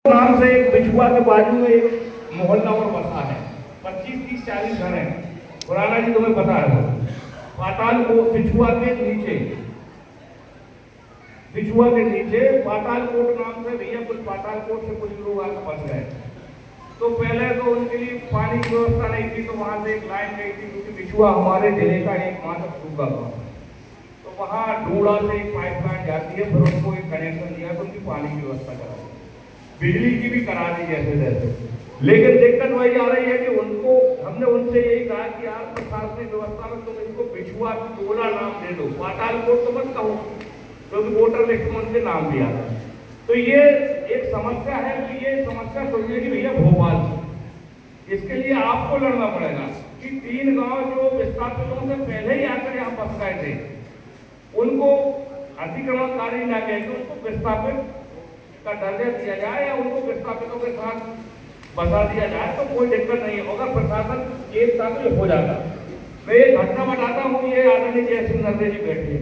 नाम से एक बिछुआ के बाजू में एक मोहल्ला और बसा है, 25-30-40 घर हैं। पुराना जी तुम्हें पता है, पाताल को बिछुआ के नीचे पाताल कोट नाम से भैया कुछ पाताल कोट से कुछ लोग आकर फंस गए। तो पहले तो उनके लिए पानी की व्यवस्था नहीं थी, तो वहां से एक लाइन गई थी, क्योंकि बिछुआ हमारे जिले का एकमात्र सूखा था। तो वहां ढूंढा से एक पाइपलाइन जाती है, फिर उनको एक कनेक्शन दिया तो उनकी पानी की व्यवस्था करा दी, बिजली की भी करा दी जैसे जैसे। लेकिन दिक्कत वही आ रही है कि उनको हमने उनसे यही कहा कि आप प्रशासनिक व्यवस्था में तुम इनको बिछुआ की टोला नाम दे दो, पाताल कोट तो मत कहो, क्योंकि वोटर लिस्ट में उनके नाम दिया था। तो ये एक समस्या है, तो ये समस्या सुलझेगी भैया भोपाल से। इसके लिए आपको लड़ना पड़ेगा कि 3 गांव जो विस्थापितों से पहले ही आकर यहाँ फंस गए थे, उनको अतिक्रमणकारी ना कहकर उनको विस्थापित का दर्जा दिया जाए या उनको विस्थापितों के साथ बसा दिया जाए, तो कोई दिक्कत नहीं है। अगर प्रशासन एक साथ हो जाता। मैं एक घटना बताता हूँ, ये आदरणीय जयसिंह नर्दे जी बैठे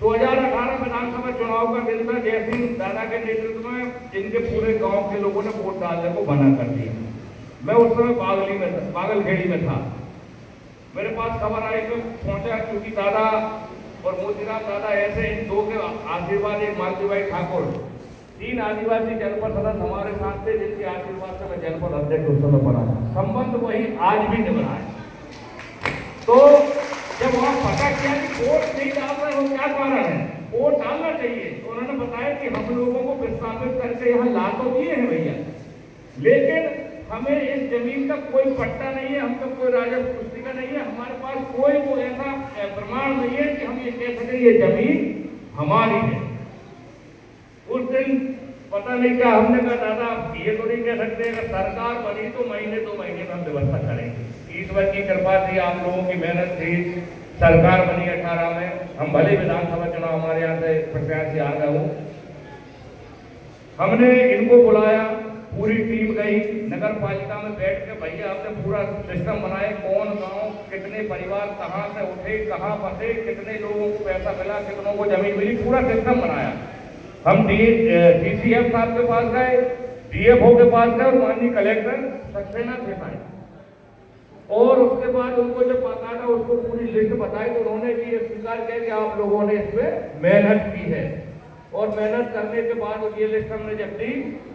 2018 विधानसभा चुनाव का दिन था। जयसिंह दादा के नेतृत्व में जिनके पूरे गांव के लोगों ने वोट डालने को मना कर दिया। मैं उस समय बागलखेड़ी में था। मेरे पास खबर आई तो पहुंचा, क्योंकि दादा और मोतीराम दादा ऐसे इन दो के आशीर्वाद, एक मालती भाई ठाकुर, 3 आदिवासी जनपद सदस्य हमारे साथ थे, जिनके आशीर्वाद से मैं जनपद अध्यक्ष उस समय बना। संबंध वही आज भी निभा है। तो जब वहां पता किया कि वोट नहीं डाल रहे हो, क्या कारण है, वोट डालना चाहिए, तो उन्होंने बताया कि हम लोगों को विस्थापित करके यहाँ ला तो दिए हैं भैया, लेकिन हमें इस जमीन का कोई पट्टा नहीं है, हमको कोई राजस्व पुस्तिका नहीं है, हमारे पास कोई वो ऐसा प्रमाण नहीं है कि हम ये कह सके ये जमीन हमारी है। उस दिन पता नहीं क्या हमने कहा, दादा ये तो नहीं कह सकते, अगर सरकार बनी तो महीने 2 महीने में हम व्यवस्था करेंगे। ईश्वर की कृपा थी, आप लोगों की मेहनत थी, सरकार बनी 18 में। हम भले विधानसभा चुनाव हमारे यहाँ से प्रत्याशी आ गए हूँ, हमने इनको बुलाया, पूरी टीम गई नगर पालिका में बैठ के, भैया आपने पूरा सिस्टम बनाए, कौन गांव कितने परिवार कहाँ से उठे, कहाँ फंसे, कितने लोगों को पैसा मिला, कितनों को जमीन मिली, पूरा सिस्टम बनाया। हम DCF साहब के पास गए, DFO के पास गए और माननीय कलेक्टर सक्सेना थे साहब, और उसके बाद उनको जब पता था उसको पूरी लिस्ट बताई, तो उन्होंने भी ये स्वीकार किया कि आप लोगों ने इसमें मेहनत की है। और मेहनत करने के बाद ये लिस्ट हमने जब दी,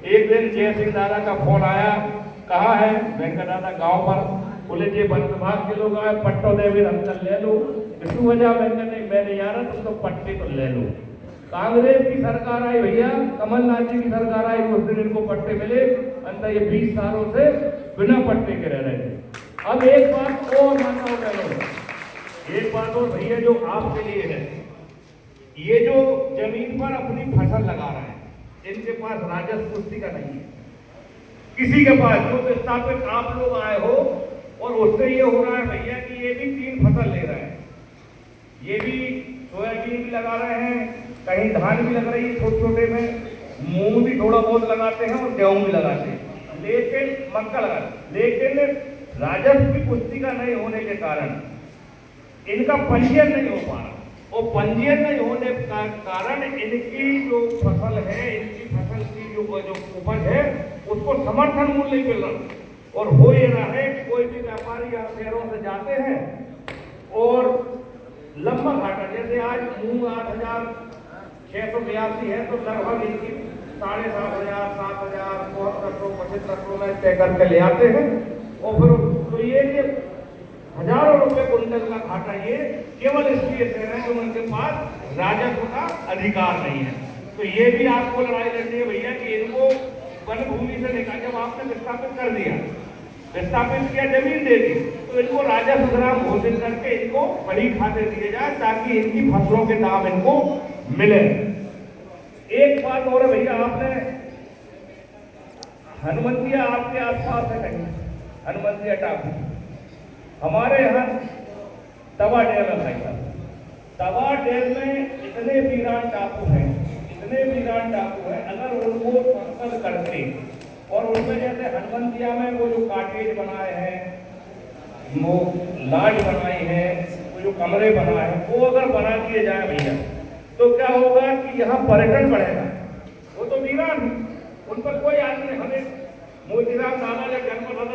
एक दिन जयसिंह दादा का फोन आया, कहाँ है वेंकट दादा गाँव पर, बोले जी वन विभाग के लोग आए, पट्टो देवी हम ले लो। क्यों वजह वेंकट नहीं, मैं नहीं आ रहा, तुम तो पट्टे तो ले लो। कांग्रेस की सरकार आई भैया, कमलनाथ जी की सरकार आई, उस दिन इनको पट्टे मिले, अंतर ये 20 सालों से बिना पट्टे के रह रहे थे। अब एक बात और मानना होगा, एक बात और भैया जो आपके लिए है, ये जो जमीन पर अपनी फसल लगा रहे हैं, इनके पास राजस्व पुस्तिका नहीं है किसी के पास। जो विस्थापित आप लोग आए हो, और उससे ये हो रहा है भैया कि ये भी 3 फसल ले रहे हैं, ये भी सोयाबीन भी लगा रहे हैं, कहीं धान भी लग रही है छोटे छोटे में, मूंग भी थोड़ा बहुत लगाते हैं और गेहूं भी लगाते हैं, लेकिन मक्का लगाते, लेकिन राजस्व की पुस्तिका नहीं होने के कारण इनका पंजीयन नहीं हो पा रहा, और पंजीयन नहीं होने का कारण इनकी जो फसल है, इनकी फसल की जो उपज है, उसको समर्थन मूल्य नहीं मिल रहा। और हो ये रहा है कि कोई भी व्यापारी यहाँ शहरों से जाते हैं और लंबा घाटा, जैसे आज मूंग 8,682 है, तो लगभग इनकी 7,500, 7,000, 7,500 में तय करके ले आते हैं, और फिर तो ये हजारों रुपए कुंटल का घाटा ये केवल इसलिए से रहे हैं उनके पास राजस्व का अधिकार नहीं है। तो ये भी आपको लड़ाई लड़नी है भैया कि इनको वन भूमि से निकाल, जब आपने विस्थापित कर दिया, विस्थापित किया, जमीन दे दी, तो इनको राजस्व ग्राम घोषित करके इनको बड़ी खाते दिए जाए, ताकि इनकी फसलों के दाम इनको मिले। एक बात और है भैया, आपने हनुमंतिया आपके आसपास है कहीं, हनुमंतिया टापू, हमारे यहाँ तवा डैम है भाई साहब, तवा डैम में इतने वीरान टापू हैं, इतने वीरान टापू हैं, अगर उनको फसल करते और उनमें जैसे हनुमंतिया में वो जो काटेज बनाए हैं, वो लाज बनाई है, वो जो कमरे बनाए हैं, वो अगर बना दिए जाए भैया, तो क्या होगा कि यहाँ पर्यटन बढ़ेगा। वो तो वीरान मोतीराम नाना जो जन्म